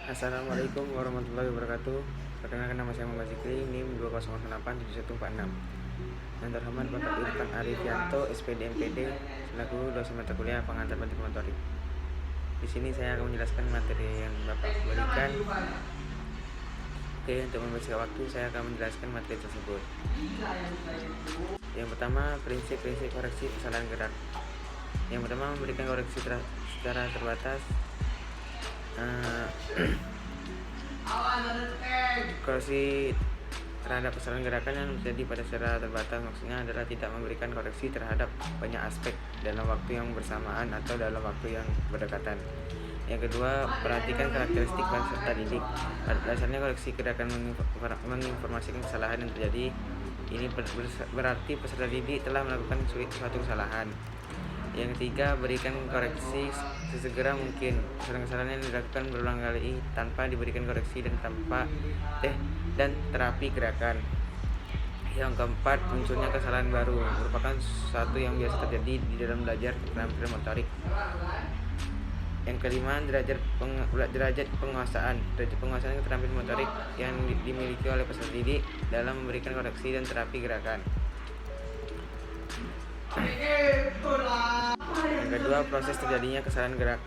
Assalamualaikum warahmatullahi wabarakatuh. Perkenalkan, nama saya Muhammad Zikri, NIM 20087146. Yang terhormat Bapak Irfan Arifianto, SPD MPD, selaku dosen mata kuliah pengantar bentuk motorik. Di sini saya akan menjelaskan materi yang Bapak berikan. Oke, untuk membersihkan waktu, saya akan menjelaskan materi tersebut. Yang pertama, prinsip-prinsip koreksi kesalahan gerak. Yang pertama, memberikan koreksi secara terbatas. Koreksi terhadap kesalahan gerakan yang terjadi pada secara terbatas maksudnya adalah tidak memberikan koreksi terhadap banyak aspek dalam waktu yang bersamaan atau dalam waktu yang berdekatan. Yang kedua, perhatikan karakteristik peserta didik. Pada dasarnya koreksi gerakan menginformasikan kesalahan yang terjadi. Ini berarti peserta didik telah melakukan suatu kesalahan. Yang ketiga, berikan koreksi sesegera mungkin. Kesalahan-kesalahan yang dilakukan berulang kali tanpa diberikan koreksi dan terapi gerakan. Yang keempat, munculnya kesalahan baru merupakan sesuatu yang biasa terjadi di dalam belajar keterampilan motorik. Yang kelima, derajat penguasaan. Derajat penguasaan keterampilan motorik yang dimiliki oleh peserta didik dalam memberikan koreksi dan terapi gerakan. Yang kedua, proses terjadinya kesalahan gerak.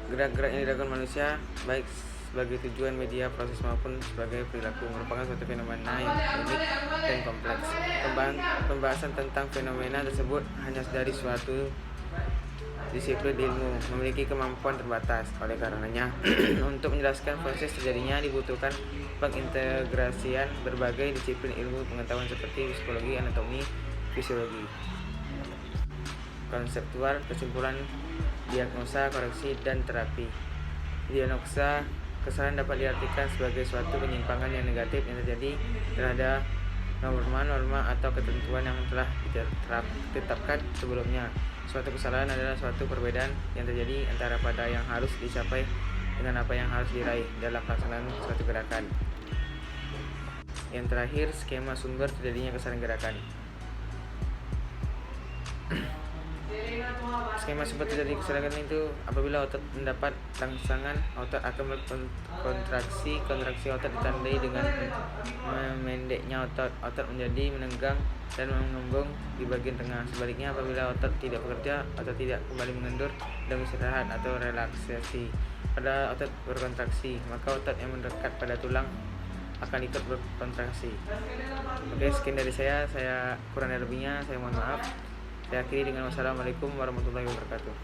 Gerak-gerak yang dilakukan manusia, baik sebagai tujuan media proses maupun sebagai perilaku, merupakan suatu fenomena yang unik dan kompleks. Pembahasan tentang fenomena tersebut hanya dari suatu disiplin ilmu, memiliki kemampuan terbatas. Oleh karenanya, untuk menjelaskan proses terjadinya dibutuhkan pengintegrasian berbagai disiplin ilmu pengetahuan seperti psikologi, anatomi, fisiologi, konseptual, kesimpulan, diagnosa, koreksi, dan terapi. Diagnosa kesalahan dapat diartikan sebagai suatu penyimpangan yang negatif yang terjadi terhadap norma-norma atau ketentuan yang telah ditetapkan sebelumnya. Suatu kesalahan adalah suatu perbedaan yang terjadi antara pada yang harus dicapai dengan apa yang harus diraih dalam pelaksanaan suatu gerakan. Yang terakhir, skema sumber terjadinya kesalahan gerakan. Skema sumber terjadi kesalahan itu apabila otot mendapat rangsangan, otot akan berkontraksi. Kontraksi otot ditandai dengan memendeknya otot menjadi menenggang dan mengembung di bagian tengah. Sebaliknya, apabila otot tidak bekerja, otot tidak kembali mengendur dan istirahat atau relaksasi. Pada otot berkontraksi, maka otot yang mendekat pada tulang akan ikut berkontraksi. Oke, sekian dari saya kurang lebihnya saya mohon maaf. Saya akhiri dengan wassalamualaikum warahmatullahi wabarakatuh.